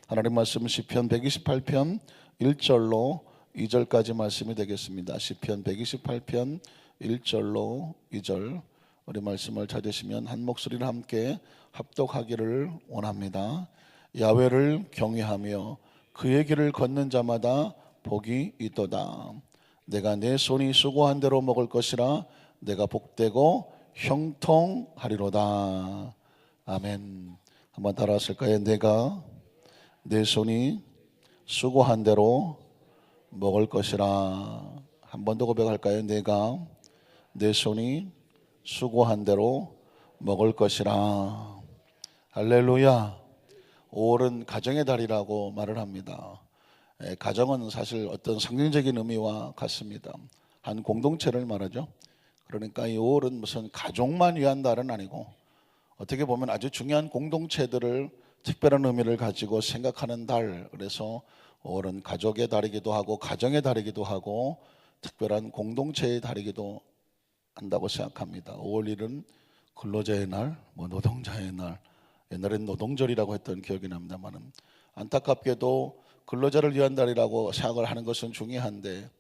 하나님 말씀 시편 128편 1절로 2절까지 말씀이 되겠습니다. 시편 128편 1절로 2절 우리 말씀을 찾으시면 한 목소리를 함께 합독하기를 원합니다. 야훼를 경외하며 그의 길을 걷는 자마다 복이 있도다. 내가 내 손이 수고한 대로 먹을 것이라. 내가 복되고 형통하리로다. 아멘. 한번 따라하실까요? 내가 내 손이 수고한 대로 먹을 것이라. 한 번 더 고백할까요? 내가 내 손이 수고한 대로 먹을 것이라. 할렐루야. 5월은 가정의 달이라고 말을 합니다. 가정은 사실 어떤 상징적인 의미와 같습니다. 한 공동체를 말하죠. 그러니까 이 5월은 무슨 가족만 위한 달은 아니고 어떻게 보면 아주 중요한 공동체들을 특별한 의미를 가지고 생각하는 달. 그래서 5월은 가족의 달이기도 하고 가정의 달이기도 하고 특별한 공동체의 달이기도 한다고 생각합니다. 5월 1은 근로자의 날, 노동자의 날, 옛날엔 노동절이라고 했던 기억이 납니다만 안타깝게도 근로자를 위한 달이라고 생각을 하는 것은 중요한데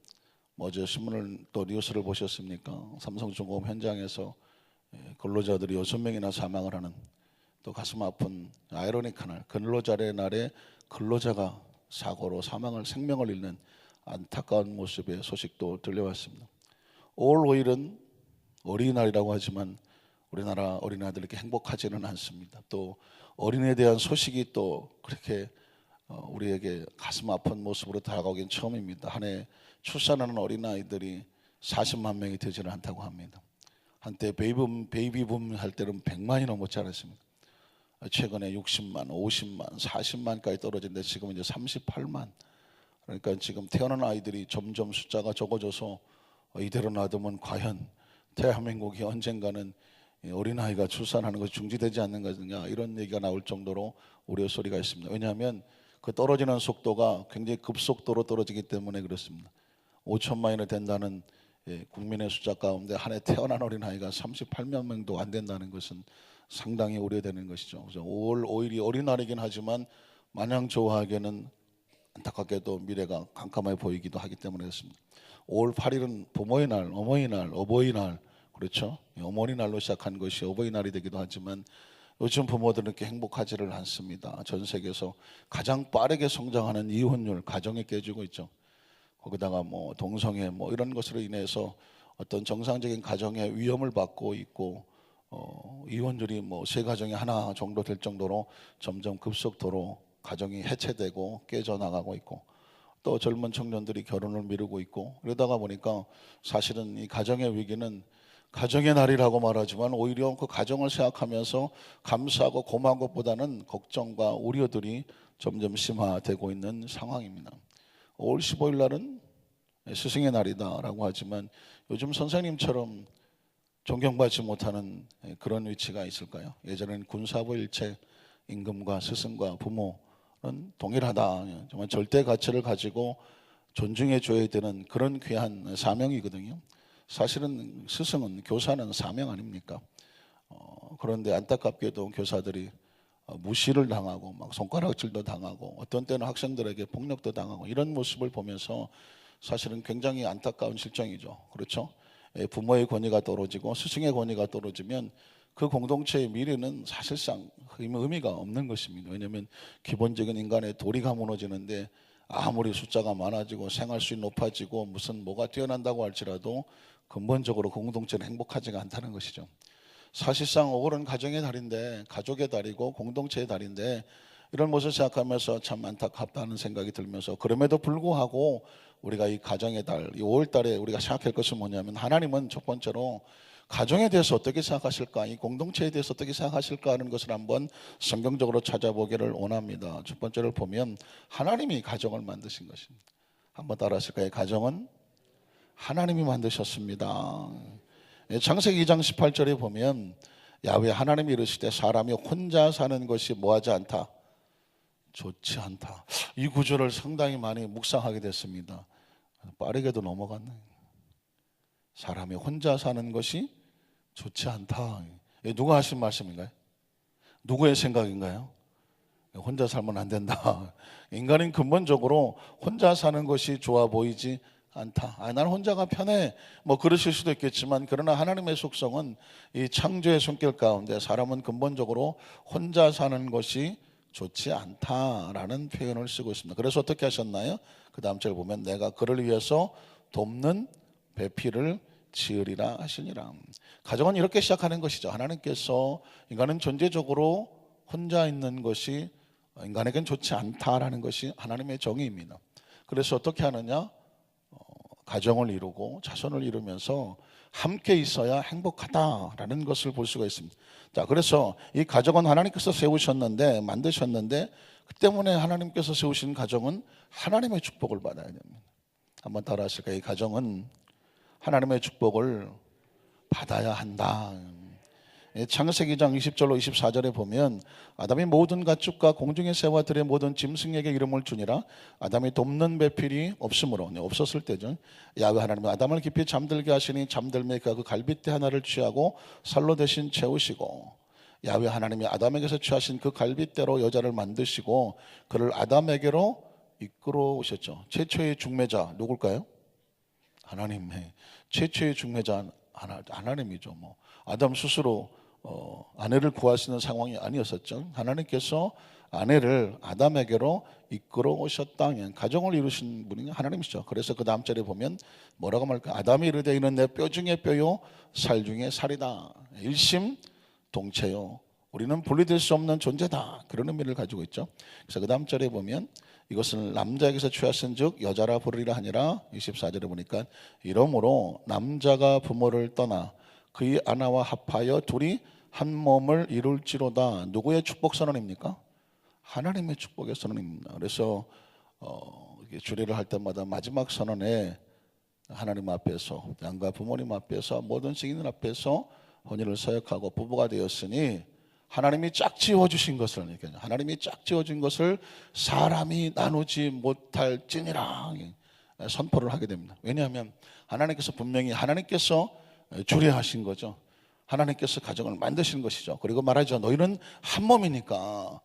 어제 신문을 또 뉴스를 보셨습니까? 삼성중공업 현장에서 근로자들이 6명이나 사망을 하는 또 가슴 아픈 아이러니한 날, 근로자의 날에 근로자가 사고로 생명을 잃는 안타까운 모습의 소식도 들려왔습니다. 5월 5일은 어린이날이라고 하지만 우리나라 어린아이들 이렇게 행복하지는 않습니다. 또 어린이에 대한 소식이 또 그렇게 우리에게 가슴 아픈 모습으로 다가오긴 처음입니다. 한 해 출산하는 어린아이들이 40만 명이 되지는 않다고 합니다. 한때 베이비붐 할 때는 100만이 넘었지 않았습니까? 최근에 60만, 50만, 40만까지 떨어진데 지금 이제 38만. 그러니까 지금 태어난 아이들이 점점 숫자가 적어져서 이대로 놔두면 과연 대한민국이 언젠가는 어린아이가 출산하는 것이 중지되지 않는 것이냐 이런 얘기가 나올 정도로 우려의 소리가 있습니다. 왜냐하면 그 떨어지는 속도가 굉장히 급속도로 떨어지기 때문에 그렇습니다. 5천만이나 된다는 국민의 숫자 가운데 한 해 태어난 어린아이가 38만 명도 안 된다는 것은 상당히 우려되는 것이죠. 그래서 5월 5일이 어린날이긴 하지만 마냥 좋아하기에는 안타깝게도 미래가 캄캄해 보이기도 하기 때문에 그렇습니다. 5월 8일은 부모의 날, 어머니 날, 어버이날, 그렇죠? 어머니날로 시작한 것이 어버이날이 되기도 하지만 요즘 부모들은 이렇게 행복하지를 않습니다. 전 세계에서 가장 빠르게 성장하는 이혼율, 가정이 깨지고 있죠. 거기다가 동성애 이런 것으로 인해서 어떤 정상적인 가정의 위험을 받고 있고 이혼율이 세 가정에 하나 정도 될 정도로 점점 급속도로 가정이 해체되고 깨져나가고 있고 또 젊은 청년들이 결혼을 미루고 있고 그러다가 보니까 사실은 이 가정의 위기는 가정의 날이라고 말하지만 오히려 그 가정을 생각하면서 감사하고 고마운 것보다는 걱정과 우려들이 점점 심화되고 있는 상황입니다. 5월 15일 날은 스승의 날이다라고 하지만 요즘 선생님처럼 존경받지 못하는 그런 위치가 있을까요? 예전에는 군사부 일체, 임금과 스승과 부모는 동일하다. 정말 절대 가치를 가지고 존중해 줘야 되는 그런 귀한 사명이거든요. 사실은 스승은 교사는 사명 아닙니까? 그런데 안타깝게도 교사들이 무시를 당하고 손가락질도 당하고 어떤 때는 학생들에게 폭력도 당하고 이런 모습을 보면서 사실은 굉장히 안타까운 실정이죠. 그렇죠? 부모의 권위가 떨어지고 스승의 권위가 떨어지면 그 공동체의 미래는 사실상 의미가 없는 것입니다. 왜냐하면 기본적인 인간의 도리가 무너지는데 아무리 숫자가 많아지고 생활수준이 높아지고 뭐가 뛰어난다고 할지라도 근본적으로 공동체는 행복하지가 않다는 것이죠. 사실상 5월은 가정의 달인데 가족의 달이고 공동체의 달인데 이런 모습을 생각하면서 참 안타깝다는 생각이 들면서 그럼에도 불구하고 우리가 이 가정의 달, 이 5월 달에 우리가 생각할 것은 뭐냐면 하나님은 첫 번째로 가정에 대해서 어떻게 생각하실까, 이 공동체에 대해서 어떻게 생각하실까 하는 것을 한번 성경적으로 찾아보기를 원합니다. 첫 번째를 보면 하나님이 가정을 만드신 것입니다. 한번 따라하실까요? 가정은 하나님이 만드셨습니다. 창세기 2장 18절에 보면 야훼 하나님이 이르시되 사람이 혼자 사는 것이 뭐하지 않다? 좋지 않다. 이 구절을 상당히 많이 묵상하게 됐습니다. 빠르게도 넘어갔네. 사람이 혼자 사는 것이 좋지 않다. 누가 하신 말씀인가요? 누구의 생각인가요? 혼자 살면 안 된다. 인간은 근본적으로 혼자 사는 것이 좋아 보이지 않다. 난 혼자가 편해. 뭐 그러실 수도 있겠지만, 그러나 하나님의 속성은 이 창조의 손길 가운데 사람은 근본적으로 혼자 사는 것이 좋지 않다라는 표현을 쓰고 있습니다. 그래서 어떻게 하셨나요? 그 다음 절 보면 내가 그를 위해서 돕는 배필을 지으리라 하시니라. 가정은 이렇게 시작하는 것이죠. 하나님께서 인간은 존재적으로 혼자 있는 것이 인간에겐 좋지 않다라는 것이 하나님의 정의입니다. 그래서 어떻게 하느냐? 가정을 이루고 자손을 이루면서 함께 있어야 행복하다라는 것을 볼 수가 있습니다. 자, 그래서 이 가정은 하나님께서 세우셨는데, 만드셨는데, 그 때문에 하나님께서 세우신 가정은 하나님의 축복을 받아야 됩니다. 한번 따라 하실까요? 이 가정은 하나님의 축복을 받아야 한다. 창세기 2장 20절로 24절에 보면 아담이 모든 가축과 공중의 새와 들의 모든 짐승에게 이름을 주니라. 아담이 돕는 배필이 없으므로, 없었을 때죠. 야훼 하나님은 아담을 깊이 잠들게 하시니 잠들매 그가 그 갈빗대 하나를 취하고 살로 대신 채우시고, 야훼 하나님이 아담에게서 취하신 그 갈빗대로 여자를 만드시고 그를 아담에게로 이끌어 오셨죠. 최초의 중매자 누굴까요? 하나님. 최초의 중매자 하나님이죠. 뭐 아담 스스로 아내를 구할 수 있는 상황이 아니었었죠. 하나님께서 아내를 아담에게로 이끌어 오셨다. 가정을 이루신 분이 하나님이시죠. 그래서 그 다음 절에 보면 뭐라고 말할까? 아담이 이르되 이는 내 뼈 중에 뼈요 살 중에 살이다. 일심동체요. 우리는 분리될 수 없는 존재다. 그런 의미를 가지고 있죠. 그래서 그 다음 절에 보면 이것을 남자에게서 취하신 즉 여자라 부르리라 하니라. 24절에 보니까 이러므로 남자가 부모를 떠나 그의 아내와 합하여 둘이 한 몸을 이룰지로다. 누구의 축복 선언입니까? 하나님의 축복의 선언입니다. 그래서 주례를 할 때마다 마지막 선언에 하나님 앞에서, 양가 부모님 앞에서, 모든 증인들 앞에서 혼인을 서약하고 부부가 되었으니 하나님이 짝지어 주신 것을, 하나님이 짝지어 준 것을 사람이 나누지 못할지니라 선포를 하게 됩니다. 왜냐하면 하나님께서 분명히 하나님께서 주례하신 거죠. 하나님께서 가정을 만드신 것이죠. 그리고 말하죠. 너희는 한 몸이니까,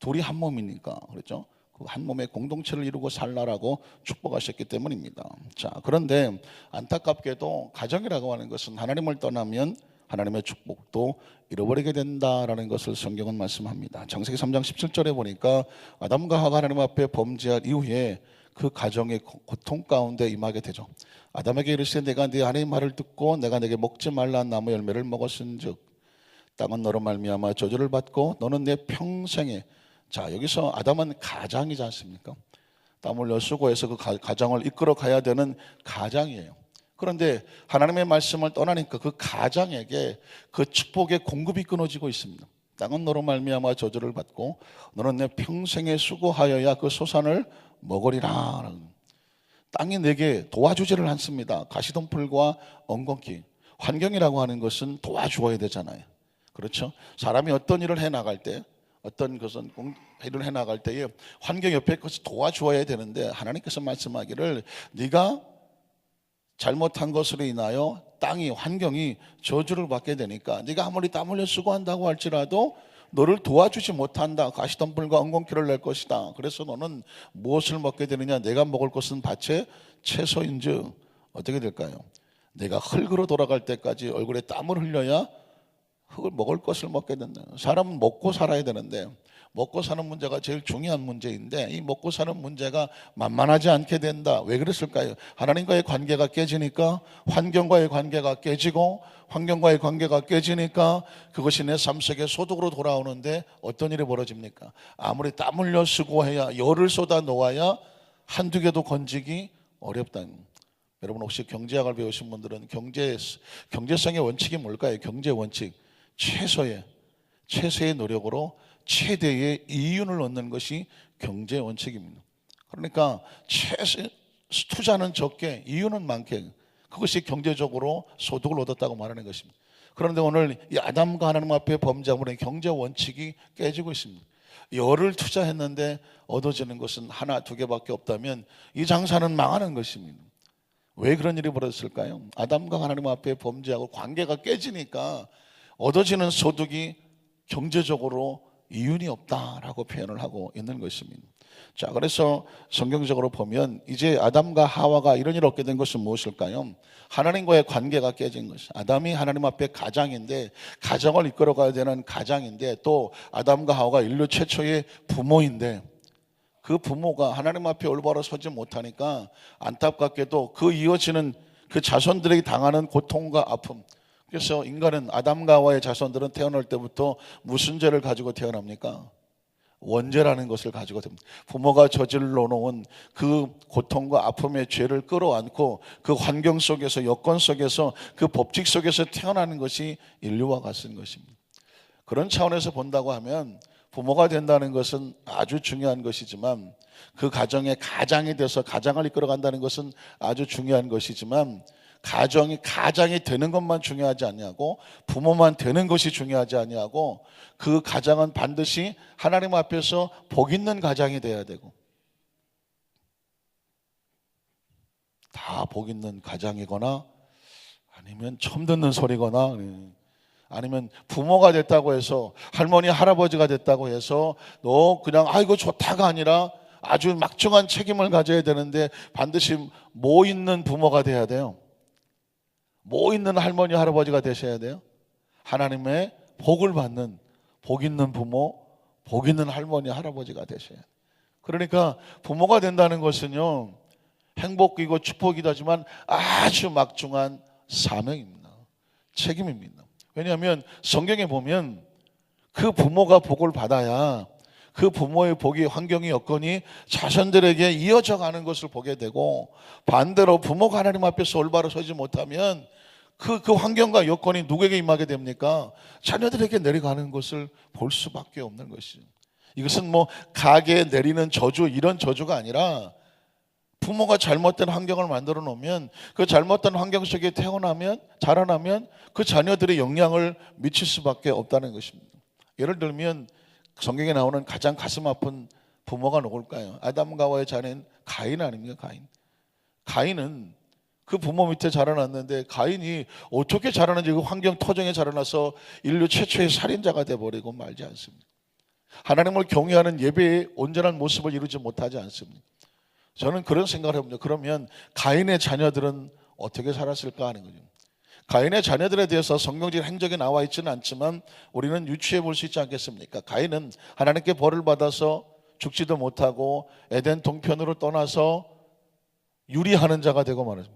둘이 한 몸이니까, 그렇죠? 그 한 몸의 공동체를 이루고 살라라고 축복하셨기 때문입니다. 자, 그런데 안타깝게도 가정이라고 하는 것은 하나님을 떠나면 하나님의 축복도 잃어버리게 된다라는 것을 성경은 말씀합니다. 창세기 3장 17절에 보니까 아담과 하가 하나님 앞에 범죄한 이후에 그 가정의 고통 가운데 임하게 되죠. 아담에게 이르시되 내가 네 아내의 말을 듣고 내가 내게 먹지 말라 한 나무 열매를 먹었은즉 땅은 너로 말미암아 저주를 받고 너는 내 평생에. 자, 여기서 아담은 가장이지 않습니까? 땀 흘려 수고해서 그 가정을 이끌어 가야 되는 가장이에요. 그런데 하나님의 말씀을 떠나니까 그 가장에게 그 축복의 공급이 끊어지고 있습니다. 땅은 너로 말미암아 저주를 받고 너는 내 평생에 수고하여야 그 소산을 먹으리라. 땅이 내게 도와주지를 않습니다. 가시덤불과 엉겅퀴. 환경이라고 하는 것은 도와주어야 되잖아요. 그렇죠? 사람이 어떤 일을 해나갈 때, 어떤 것은 일을 해나갈 때에 환경 옆에 것을 도와주어야 되는데 하나님께서 말씀하기를 네가 잘못한 것으로 인하여 땅이, 환경이 저주를 받게 되니까 네가 아무리 땀 흘려 수고한다고 할지라도 너를 도와주지 못한다. 가시덤불과 엉겅퀴를 낼 것이다. 그래서 너는 무엇을 먹게 되느냐? 내가 먹을 것은 밭의 채소인즉 어떻게 될까요? 내가 흙으로 돌아갈 때까지 얼굴에 땀을 흘려야 흙을 먹을 것을 먹게 된다. 사람은 먹고 살아야 되는데 먹고 사는 문제가 제일 중요한 문제인데 이 먹고 사는 문제가 만만하지 않게 된다. 왜 그랬을까요? 하나님과의 관계가 깨지니까, 환경과의 관계가 깨지고, 환경과의 관계가 깨지니까 그것이 내 삶 속에 소득으로 돌아오는데 어떤 일이 벌어집니까? 아무리 땀 흘려 수고해야, 열을 쏟아 놓아야 한두 개도 건지기 어렵다. 여러분 혹시 경제학을 배우신 분들은 경제성의 원칙이 뭘까요? 경제 원칙. 최소의 노력으로 최대의 이윤을 얻는 것이 경제 원칙입니다. 그러니까 투자는 적게 이윤은 많게, 그것이 경제적으로 소득을 얻었다고 말하는 것입니다. 그런데 오늘 이 아담과 하나님 앞에 범죄함으로 경제 원칙이 깨지고 있습니다. 열을 투자했는데 얻어지는 것은 하나 두 개밖에 없다면 이 장사는 망하는 것입니다. 왜 그런 일이 벌어졌을까요? 아담과 하나님 앞에 범죄하고 관계가 깨지니까 얻어지는 소득이 경제적으로 이윤이 없다라고 표현을 하고 있는 것입니다. 자, 그래서 성경적으로 보면 이제 아담과 하와가 이런 일을 얻게 된 것은 무엇일까요? 하나님과의 관계가 깨진 것이. 아담이 하나님 앞에 가장인데, 가정을 이끌어가야 되는 가장인데, 또 아담과 하와가 인류 최초의 부모인데, 그 부모가 하나님 앞에 올바로 서지 못하니까 안타깝게도 그 이어지는 그 자손들에게 당하는 고통과 아픔. 그래서 인간은 아담과 하와의 자손들은 태어날 때부터 무슨 죄를 가지고 태어납니까? 원죄라는 것을 가지고 됩니다. 부모가 저질러 놓은 그 고통과 아픔의 죄를 끌어안고 그 환경 속에서, 여건 속에서, 그 법칙 속에서 태어나는 것이 인류와 같은 것입니다. 그런 차원에서 본다고 하면 부모가 된다는 것은 아주 중요한 것이지만, 그 가정의 가장이 돼서 가장을 이끌어간다는 것은 아주 중요한 것이지만, 가장이 되는 것만 중요하지 아니하고 부모만 되는 것이 중요하지 아니하고, 그 가장은 반드시 하나님 앞에서 복 있는 가장이 돼야 되고, 다 복 있는 가장이거나 아니면 처음 듣는 소리거나, 아니면 부모가 됐다고 해서, 할머니 할아버지가 됐다고 해서 너 그냥 아이고 좋다가 아니라 아주 막중한 책임을 가져야 되는데, 반드시 뭐 있는 부모가 돼야 돼요. 뭐 있는 할머니 할아버지가 되셔야 돼요. 하나님의 복을 받는 복 있는 부모, 복 있는 할머니 할아버지가 되셔야 돼요. 그러니까 부모가 된다는 것은요, 행복이고 축복이다지만 아주 막중한 사명입니다. 책임입니다. 왜냐하면 성경에 보면 그 부모가 복을 받아야 그 부모의 복이, 환경이, 여건이 자손들에게 이어져 가는 것을 보게 되고, 반대로 부모가 하나님 앞에서 올바로 서지 못하면 그 환경과 여건이 누구에게 임하게 됩니까? 자녀들에게 내려가는 것을 볼 수밖에 없는 것이죠. 이것은 뭐 가게에 내리는 저주, 이런 저주가 아니라, 부모가 잘못된 환경을 만들어 놓으면 그 잘못된 환경 속에 자라나면 그 자녀들의 영향을 미칠 수밖에 없다는 것입니다. 예를 들면 성경에 나오는 가장 가슴 아픈 부모가 누굴까요? 아담과 하와의 자녀인 가인 아닙니까? 가인은 그 부모 밑에 자라났는데, 가인이 어떻게 자라는지, 그 환경 토정에 자라나서 인류 최초의 살인자가 되어버리고 말지 않습니다. 하나님을 경외하는 예배의 온전한 모습을 이루지 못하지 않습니다. 저는 그런 생각을 해봅니다. 그러면 가인의 자녀들은 어떻게 살았을까 하는 거죠. 가인의 자녀들에 대해서 성경적 행적이 나와 있지는 않지만 우리는 유추해 볼 수 있지 않겠습니까? 가인은 하나님께 벌을 받아서 죽지도 못하고 에덴 동편으로 떠나서 유리하는 자가 되고 말입니다.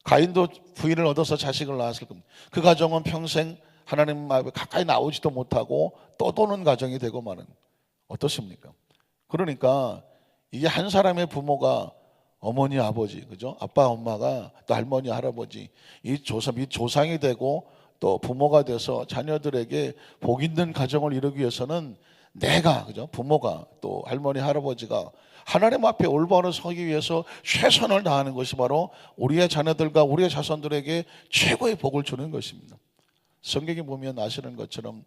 가인도 부인을 얻어서 자식을 낳았을 겁니다. 그 가정은 평생 하나님 앞에 가까이 나오지도 못하고 떠도는 가정이 되고 마는, 어떻습니까? 그러니까 이게 한 사람의 부모가, 어머니 아버지, 그죠? 아빠 엄마가 또 할머니 할아버지, 이 조상이 되고 또 부모가 돼서 자녀들에게 복 있는 가정을 이루기 위해서는 내가, 그죠? 부모가 또 할머니 할아버지가 하나님 앞에 올바로 서기 위해서 최선을 다하는 것이 바로 우리의 자녀들과 우리의 자손들에게 최고의 복을 주는 것입니다. 성경에 보면 아시는 것처럼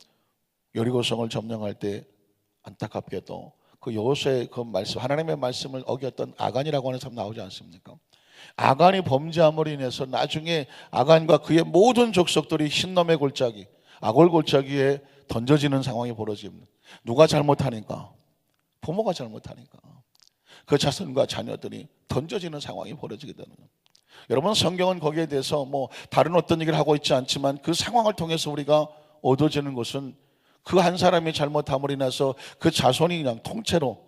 여리고성을 점령할 때 안타깝게도 그 여호수아의 그 말씀, 하나님의 말씀을 어겼던 아간이라고 하는 사람 나오지 않습니까? 아간이 범죄함으로 인해서 나중에 아간과 그의 모든 족속들이 흰놈의 골짜기, 아골 골짜기에 던져지는 상황이 벌어집니다. 누가 잘못하니까? 부모가 잘못하니까 그 자손과 자녀들이 던져지는 상황이 벌어지게 되는 거예요. 여러분, 성경은 거기에 대해서 뭐 다른 어떤 얘기를 하고 있지 않지만, 그 상황을 통해서 우리가 얻어지는 것은 그 한 사람이 잘못함으로 인해서 그 자손이 그냥 통째로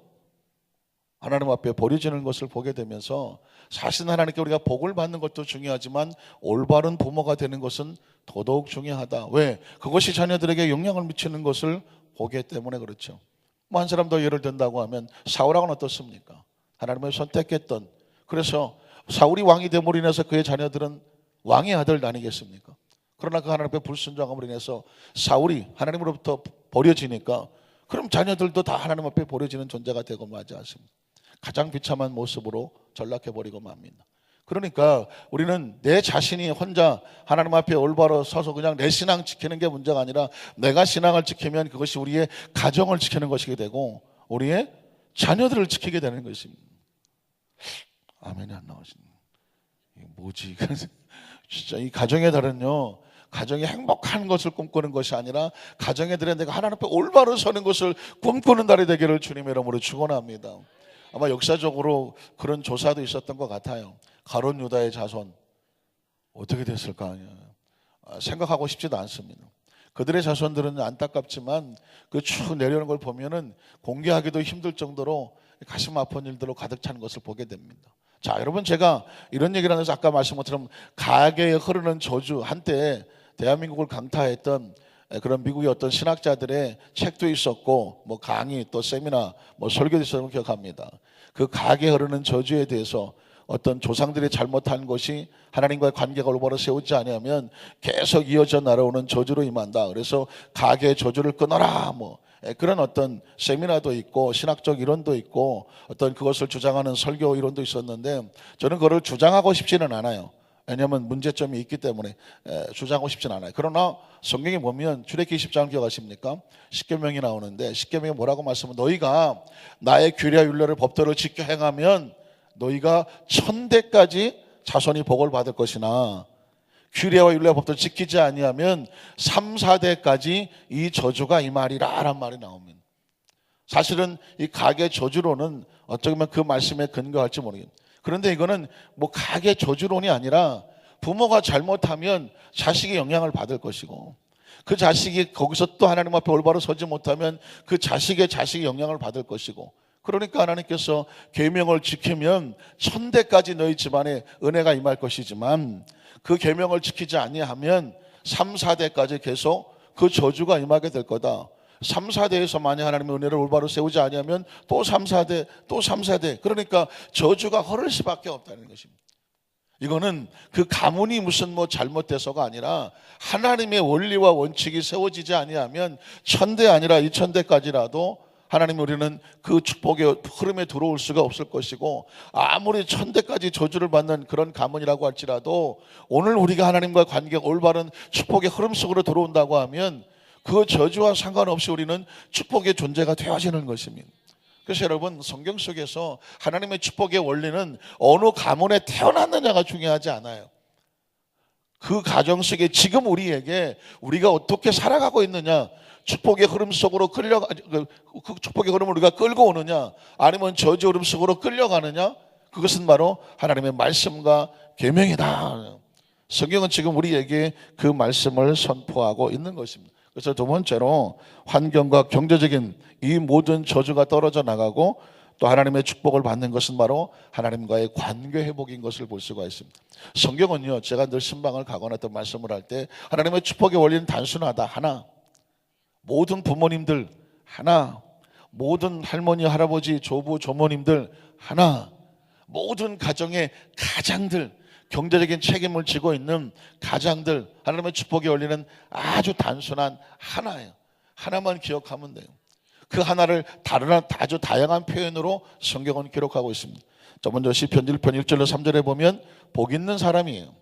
하나님 앞에 버려지는 것을 보게 되면서, 사실 하나님께 우리가 복을 받는 것도 중요하지만 올바른 부모가 되는 것은 더더욱 중요하다. 왜? 그것이 자녀들에게 영향을 미치는 것을 보기 때문에 그렇죠. 뭐 한 사람 더 예를 든다고 하면 사울하고는 어떻습니까? 하나님을 선택했던, 그래서 사울이 왕이 됨으로 인해서 그의 자녀들은 왕의 아들 아니겠습니까? 그러나 그 하나님 앞에 불순종함으로 인해서 사울이 하나님으로부터 버려지니까, 그럼 자녀들도 다 하나님 앞에 버려지는 존재가 되고 마지 않습니다. 가장 비참한 모습으로 전락해버리고 맙니다. 그러니까 우리는 내 자신이 혼자 하나님 앞에 올바로 서서 그냥 내 신앙 지키는 게 문제가 아니라, 내가 신앙을 지키면 그것이 우리의 가정을 지키는 것이게 되고 우리의 자녀들을 지키게 되는 것입니다. 아멘이 안 나오시네. 이게 뭐지? 진짜 이 가정의 달은요, 가정이 행복한 것을 꿈꾸는 것이 아니라 가정에 들여 내가 하나님 앞에 올바로 서는 것을 꿈꾸는 날이 되기를 주님의 이름으로 축원합니다. 아마 역사적으로 그런 조사도 있었던 것 같아요. 가룟 유다의 자손 어떻게 됐을까 생각하고 싶지도 않습니다. 그들의 자손들은 안타깝지만 그 쭉 내려오는 걸 보면은 공개하기도 힘들 정도로 가슴 아픈 일들로 가득 찬 것을 보게 됩니다. 자, 여러분, 제가 이런 얘기를 하면서 아까 말씀한 것처럼 가계에 흐르는 저주, 한때 대한민국을 강타했던 그런 미국의 어떤 신학자들의 책도 있었고 뭐 강의 또 세미나 뭐 설교도 있었던 걸 기억합니다. 그 가계에 흐르는 저주에 대해서 어떤 조상들이 잘못한 것이 하나님과의 관계가 올바로 세우지 않으면 계속 이어져 날아오는 저주로 임한다. 그래서 가계의 저주를 끊어라 뭐 그런 어떤 세미나도 있고 신학적 이론도 있고 어떤 그것을 주장하는 설교 이론도 있었는데 저는 그걸 주장하고 싶지는 않아요. 왜냐하면 문제점이 있기 때문에 주장하고 싶지는 않아요. 그러나 성경에 보면 출애굽기 10장 기억하십니까? 십계명이 나오는데 십계명이 뭐라고 말씀하면 너희가 나의 규례와 율례를 법도를 지켜 행하면 너희가 1000대까지 자손이 복을 받을 것이나 규례와 율례와 법도를 지키지 아니하면 3, 4대까지 이 저주가 임하리라 라는 말이 나옵니다. 사실은 이 가계 저주론은 어떻게 보면 그 말씀에 근거할지 모르겠습니다. 그런데 이거는 뭐 가계 저주론이 아니라 부모가 잘못하면 자식이 영향을 받을 것이고 그 자식이 거기서 또 하나님 앞에 올바로 서지 못하면 그 자식의 자식이 영향을 받을 것이고 그러니까 하나님께서 계명을 지키면 1000대까지 너희 집안에 은혜가 임할 것이지만 그 계명을 지키지 아니하면 3, 4대까지 계속 그 저주가 임하게 될 거다. 3, 4대에서 만약 하나님의 은혜를 올바로 세우지 아니하면 또 3, 4대, 또 3, 4대. 그러니까 저주가 흐를 수밖에 없다는 것입니다. 이거는 그 가문이 무슨 뭐 잘못돼서가 아니라 하나님의 원리와 원칙이 세워지지 아니하면 1000대 아니라 2000대까지라도 하나님 우리는 그 축복의 흐름에 들어올 수가 없을 것이고 아무리 1000대까지 저주를 받는 그런 가문이라고 할지라도 오늘 우리가 하나님과 관계가 올바른 축복의 흐름 속으로 들어온다고 하면 그 저주와 상관없이 우리는 축복의 존재가 되어지는 것입니다. 그래서 여러분 성경 속에서 하나님의 축복의 원리는 어느 가문에 태어났느냐가 중요하지 않아요. 그 가정 속에 지금 우리에게 우리가 어떻게 살아가고 있느냐 축복의 흐름 속으로 그 축복의 흐름을 우리가 끌고 오느냐 아니면 저주 흐름 속으로 끌려가느냐 그것은 바로 하나님의 말씀과 계명이다. 성경은 지금 우리에게 그 말씀을 선포하고 있는 것입니다. 그래서 두 번째로 환경과 경제적인 이 모든 저주가 떨어져 나가고 또 하나님의 축복을 받는 것은 바로 하나님과의 관계 회복인 것을 볼 수가 있습니다. 성경은요 제가 늘 신방을 가거나 또 말씀을 할 때 하나님의 축복의 원리는 단순하다. 하나, 모든 부모님들 하나, 모든 할머니, 할아버지, 조부, 조모님들 하나, 모든 가정의 가장들, 경제적인 책임을 지고 있는 가장들 하나님의 축복의 원리는 아주 단순한 하나예요. 하나만 기억하면 돼요. 그 하나를 다른 아주 다양한 표현으로 성경은 기록하고 있습니다. 자, 먼저 시편 1편 1절로 3절에 보면 복 있는 사람이에요.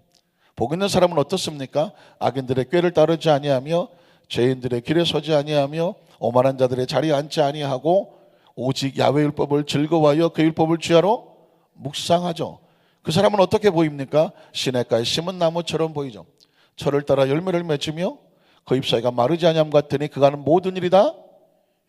복 있는 사람은 어떻습니까? 악인들의 꾀를 따르지 아니하며 죄인들의 길에 서지 아니하며 오만한 자들의 자리에 앉지 아니하고 오직 야훼 율법을 즐거워하여 그 율법을 주야로 묵상하죠. 그 사람은 어떻게 보입니까? 시냇가에 심은 나무처럼 보이죠. 철을 따라 열매를 맺으며 그 잎사귀가 마르지 아니함 같으니 그가 하는 모든 일이 다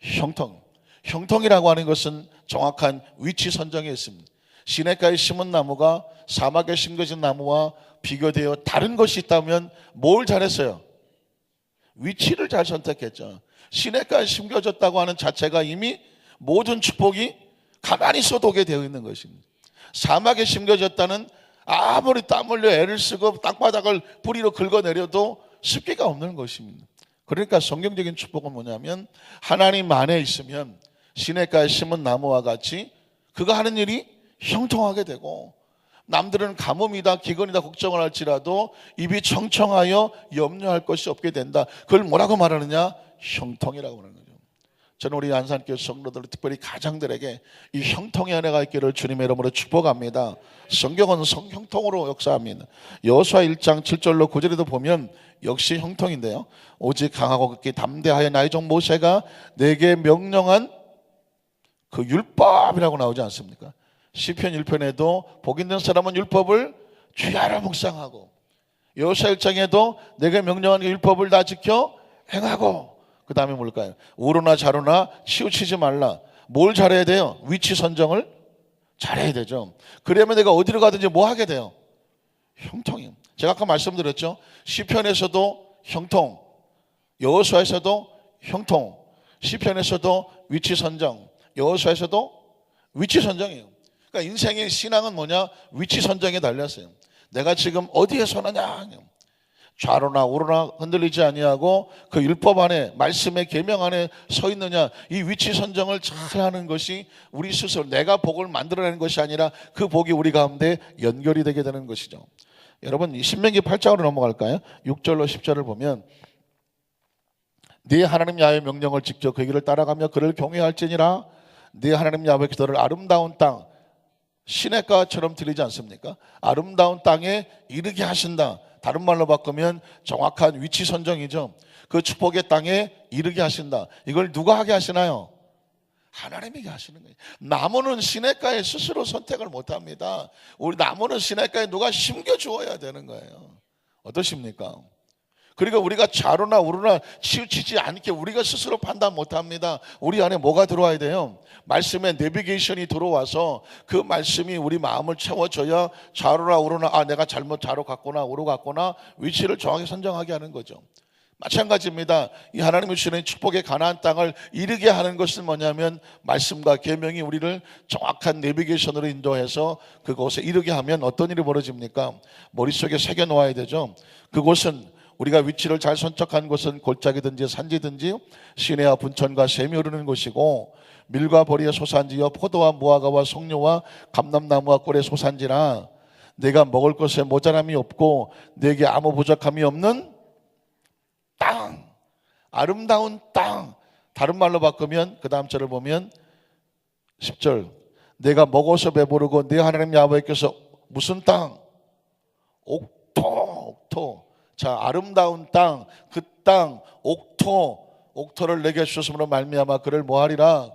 형통. 형통이라고 하는 것은 정확한 위치 선정에 있습니다. 시냇가에 심은 나무가 사막에 심겨진 나무와 비교되어 다른 것이 있다면 뭘 잘했어요? 위치를 잘 선택했죠. 시냇가에 심겨졌다고 하는 자체가 이미 모든 축복이 가만히 있어도 오게 되어 있는 것입니다. 사막에 심겨졌다는 아무리 땀 흘려 애를 쓰고 땅바닥을 뿌리로 긁어내려도 습기가 없는 것입니다. 그러니까 성경적인 축복은 뭐냐면 하나님 안에 있으면 시냇가에 심은 나무와 같이 그가 하는 일이 형통하게 되고 남들은 가뭄이다 기근이다 걱정을 할지라도 입이 청청하여 염려할 것이 없게 된다. 그걸 뭐라고 말하느냐? 형통이라고 하는 거죠. 저는 우리 안산교회 성도들 특별히 가장들에게 이 형통의 은혜가 있기를 주님의 이름으로 축복합니다. 성경은 형통으로 역사합니다. 여호수아 1장 7절로 9절에도 보면 역시 형통인데요. 오직 강하고 극히 담대하여 나의 종 모세가 내게 명령한 그 율법이라고 나오지 않습니까? 시편 1편에도 복 있는 사람은 율법을 주야로 묵상하고 여호수아 1장에도 내가 명령한 율법을 다 지켜 행하고, 그 다음에 뭘까요? 우로나 좌로나 치우치지 말라. 뭘 잘해야 돼요? 위치 선정을 잘해야 되죠. 그러면 내가 어디로 가든지 뭐 하게 돼요? 형통이요. 제가 아까 말씀드렸죠. 시편에서도 형통, 여호수아에서도 형통, 시편에서도 위치 선정, 여호수아에서도 위치 선정이에요. 그러니까 인생의 신앙은 뭐냐? 위치 선정에 달렸어요. 내가 지금 어디에 서느냐? 좌로나 우로나 흔들리지 아니하고 그 율법 안에, 말씀의 계명 안에 서 있느냐. 이 위치 선정을 잘 하는 것이 우리 스스로 내가 복을 만들어내는 것이 아니라 그 복이 우리 가운데 연결이 되게 되는 것이죠. 여러분, 신명기 8장으로 넘어갈까요? 6절로 10절을 보면 네 하나님 야훼의 명령을 지켜 그 길을 따라가며 그를 경외할지니라. 네 하나님 야훼께서 너를 아름다운 땅, 시냇가처럼 들리지 않습니까? 아름다운 땅에 이르게 하신다. 다른 말로 바꾸면 정확한 위치 선정이죠. 그 축복의 땅에 이르게 하신다. 이걸 누가 하게 하시나요? 하나님이 하시는 거예요. 나무는 시냇가에 스스로 선택을 못합니다. 우리 나무는 시냇가에 누가 심겨주어야 되는 거예요. 어떠십니까? 그리고 우리가 좌로나 우로나 치우치지 않게 우리가 스스로 판단 못합니다. 우리 안에 뭐가 들어와야 돼요? 말씀의 내비게이션이 들어와서 그 말씀이 우리 마음을 채워줘야 좌로나 우로나, 내가 잘못 좌로 갔구나 우로 갔구나, 위치를 정확히 선정하게 하는 거죠. 마찬가지입니다. 이 하나님이 주시는 축복의 가나안 땅을 이르게 하는 것은 뭐냐면 말씀과 계명이 우리를 정확한 내비게이션으로 인도해서 그곳에 이르게 하면 어떤 일이 벌어집니까? 머릿속에 새겨 놓아야 되죠. 그곳은, 우리가 위치를 잘 선택한 곳은 골짜기든지 산지든지 시내와 분천과 샘이 흐르는 곳이고, 밀과 보리의 소산지여 포도와 무화과와 송료와 감람나무와 꿀의 소산지라. 내가 먹을 것에 모자람이 없고 내게 아무 부족함이 없는 땅, 아름다운 땅. 다른 말로 바꾸면, 그 다음 절을 보면 10절, 내가 먹어서 배부르고 내 하나님 야훼께서 무슨 땅? 옥토. 자, 아름다운 땅, 그 땅, 옥토를 내게 주셨으므로 말미암아 그를 뭐하리라?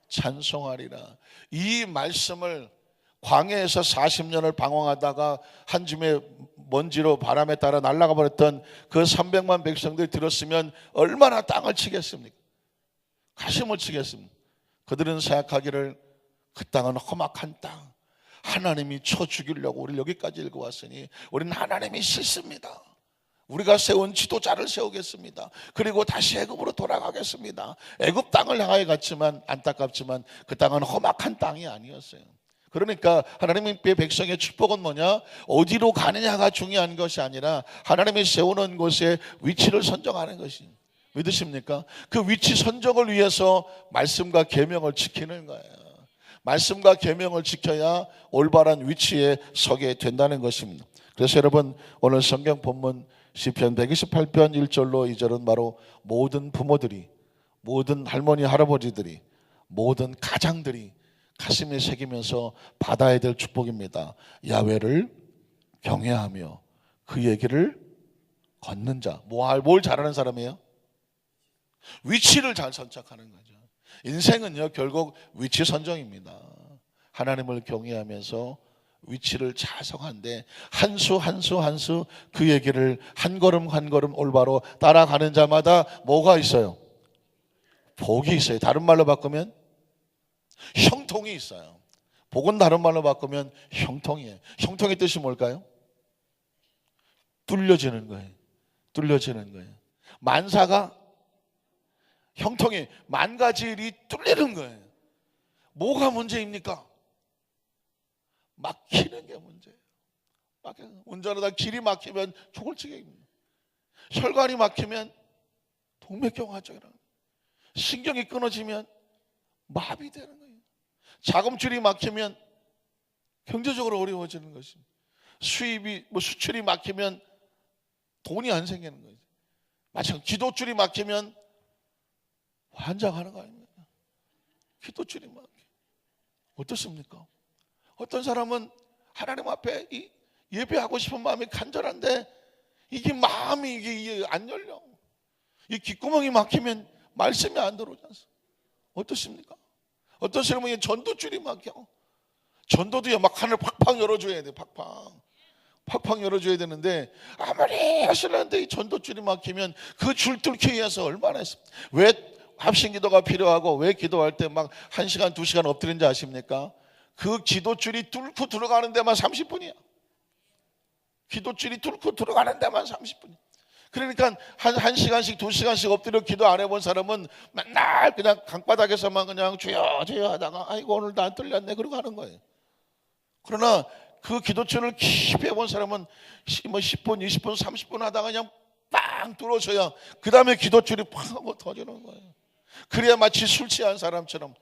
찬송하리라. 이 말씀을 광야에서 40년을 방황하다가 한 줌의 먼지로 바람에 따라 날아가 버렸던 그 300만 백성들이 들었으면 얼마나 땅을 치겠습니까? 가슴을 치겠습니까? 그들은 생각하기를 그 땅은 험악한 땅, 하나님이 쳐 죽이려고 우리를 여기까지 읽어왔으니 우리는 하나님이 싫습니다. 우리가 세운 지도자를 세우겠습니다. 그리고 다시 애굽으로 돌아가겠습니다. 애굽 땅을 향하여 갔지만 안타깝지만 그 땅은 험악한 땅이 아니었어요. 그러니까 하나님의 백성의 축복은 뭐냐? 어디로 가느냐가 중요한 것이 아니라 하나님이 세우는 곳에 위치를 선정하는 것이. 믿으십니까? 그 위치 선정을 위해서 말씀과 계명을 지키는 거예요. 말씀과 계명을 지켜야 올바른 위치에 서게 된다는 것입니다. 그래서 여러분, 오늘 성경 본문 시편 128편 1절로 2절은 바로 모든 부모들이, 모든 할머니 할아버지들이, 모든 가장들이 가슴에 새기면서 받아야 될 축복입니다. 야훼를 경외하며 그 얘기를 걷는 자. 뭘 잘하는 사람이에요? 위치를 잘 선착하는 거죠. 인생은요, 결국 위치 선정입니다. 하나님을 경외하면서 위치를 잘 정하는데 한 수 그 얘기를 한 걸음 한 걸음 올바로 따라가는 자마다 뭐가 있어요? 복이 있어요. 다른 말로 바꾸면 형통이 있어요. 복은 다른 말로 바꾸면 형통이에요. 형통의 뜻이 뭘까요? 뚫려지는 거예요. 뚫려지는 거예요. 만사가 형통이, 만 가지 일이 뚫리는 거예요. 뭐가 문제입니까? 막히는 게 문제예요. 운전하다 길이 막히면 죽을 지경입니다. 혈관이 막히면 동맥경 화증이라는, 신경이 끊어지면 마비되는 거예요. 자금줄이 막히면 경제적으로 어려워지는 것입니다. 수입이 수출이 막히면 돈이 안 생기는 거예요. 마찬가지로 기도줄이 막히면 환장하는 거 아닙니까? 기도줄이 막혀. 어떻습니까? 어떤 사람은 하나님 앞에 예배하고 싶은 마음이 간절한데 이게 마음이 이게 안 열려. 이 귓구멍이 막히면 말씀이 안 들어오지 않습니까? 어떻습니까? 어떤 사람은 전도줄이 막혀. 전도도요, 막 하늘 팍팍 열어줘야 돼. 팍팍 팍팍 열어줘야 되는데 아무리 하시려는데 이 전도줄이 막히면 그 줄 뚫기 위해서 얼마나 했습니까? 왜 합심기도가 필요하고 왜 기도할 때 막 1시간 2시간 엎드린지 아십니까? 그 기도줄이 뚫고 들어가는 데만 30분이야. 기도줄이 뚫고 들어가는 데만 30분이야. 그러니까 한 시간씩 2시간씩 엎드려 기도 안 해본 사람은 맨날 그냥 강바닥에서만 그냥 주여 주여 하다가 아이고 오늘도 안 뚫렸네 그러고 하는 거예요. 그러나 그 기도줄을 깊이 해본 사람은 10분 20분 30분 하다가 그냥 빵 뚫어져야 그 다음에 기도줄이 팍 하고 터지는 거예요. 그래야 마치 술 취한 사람처럼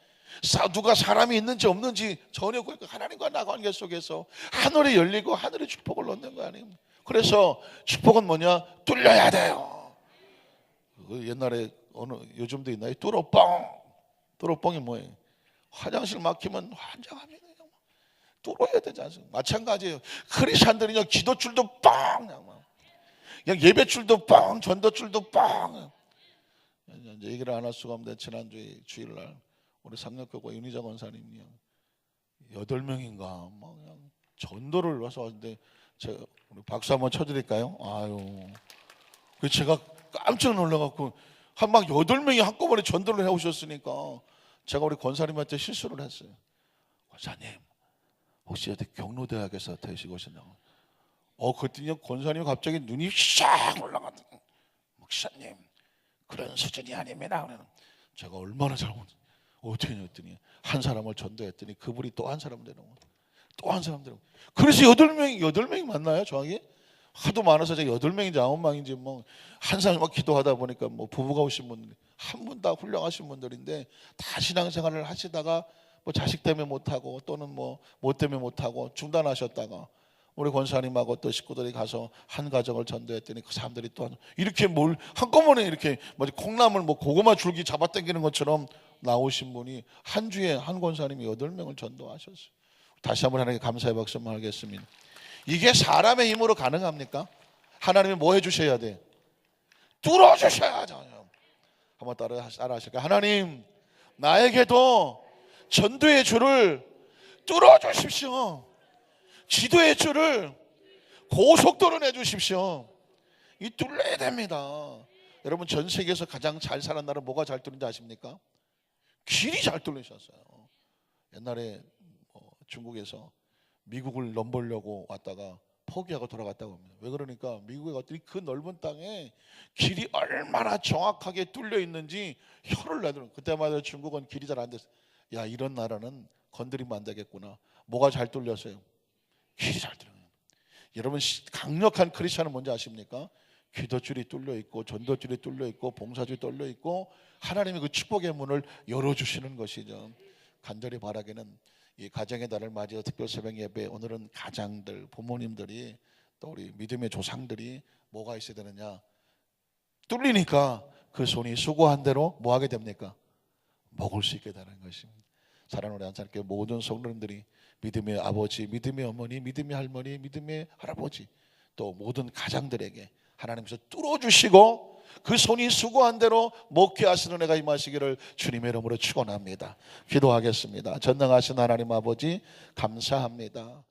누가 사람이 있는지 없는지 전혀 하나님과 나 관계 속에서 하늘이 열리고 하늘의 축복을 얻는 거 아니에요. 그래서 축복은 뭐냐? 뚫려야 돼요. 옛날에 요즘도 있나요? 뚫어뻥이 뭐예요? 화장실 막히면 환장합니다. 뚫어야 되지 않습니까? 마찬가지예요. 크리스찬들은요 기도줄도 그냥 예배줄도 전도줄도 이제 얘기를 안 할 수가 없는데 지난주에 주일날 우리 삼력교구 윤희자 권사님이요 8명인가 막 그냥 전도를 와서 왔는데 제가 우리 박수 한번 쳐드릴까요? 아유, 그 제가 깜짝 놀라갖고 막 8명이 한꺼번에 전도를 해오셨으니까 제가 우리 권사님한테 실수를 했어요. 권사님 혹시 어디 경로대학에서 되시고 오셨냐고. 그랬더니 권사님이 갑자기 눈이 샥 올라가더니 목사님 그런 수준이 아닙니다. 제가 얼마나 어떻게 했더니 한 사람을 전도했더니 그분이 또 한 사람 되는 거예요. 또 한 사람 되는 거예요. 그래서 8명이 맞나요 정확히? 하도 많아서 제가 8명인지 9명인지 뭐 한 사람 막 기도하다 보니까 뭐 부부가 오신 분들 한 분 다 훌륭하신 분들인데 다 신앙생활을 하시다가 뭐 자식 때문에 못하고 또는 뭐 때문에 못하고 중단하셨다가 우리 권사님하고 또 식구들이 가서 한 가정을 전도했더니 그 사람들이 또 이렇게 한꺼번에 이렇게 콩나물 고구마 줄기 잡아당기는 것처럼 나오신 분이 한 주에 한 권사님이 8명을 전도하셨어요. 다시 한번 하나님께 감사의 박수만 하겠습니다. 이게 사람의 힘으로 가능합니까? 하나님이 뭐 해주셔야 돼? 뚫어주셔야죠. 한번 따라 하실까요? 하나님 나에게도 전도의 줄을 뚫어주십시오. 지도의 줄을 고속도로 내주십시오. 이 뚫려야 됩니다. 여러분 전 세계에서 가장 잘 사는 나라는 뭐가 잘 뚫린지 아십니까? 길이 잘 뚫리셨어요. 옛날에 중국에서 미국을 넘보려고 왔다가 포기하고 돌아갔다고 합니다. 왜 그러니까 미국에 갔더니 그 넓은 땅에 길이 얼마나 정확하게 뚫려 있는지 혀를 내더라고요. 그때마다 중국은 길이 잘 안 됐어요. 야 이런 나라는 건드리면 안 되겠구나. 뭐가 잘 뚫렸어요? 길이 잘 뚫려요. 여러분 강력한 크리스천은 뭔지 아십니까? 기도줄이 뚫려 있고 전도줄이 뚫려 있고 봉사줄이 뚫려 있고 하나님의 그 축복의 문을 열어주시는 것이죠. 간절히 바라기는 이 가정의 달을 맞이해서 특별 새벽 예배 오늘은 가장들 부모님들이 또 우리 믿음의 조상들이 뭐가 있어야 되느냐? 뚫리니까 그 손이 수고한 대로 뭐 하게 됩니까? 먹을 수 있게 되는 것입니다. 사랑하는 우리 안산교회 모든 성도님들이 믿음의 아버지, 믿음의 어머니, 믿음의 할머니, 믿음의 할아버지 또 모든 가장들에게 하나님께서 뚫어주시고 그 손이 수고한 대로 먹게 하시는 은혜가 임하시기를 주님의 이름으로 축원합니다. 기도하겠습니다. 전능하신 하나님 아버지 감사합니다.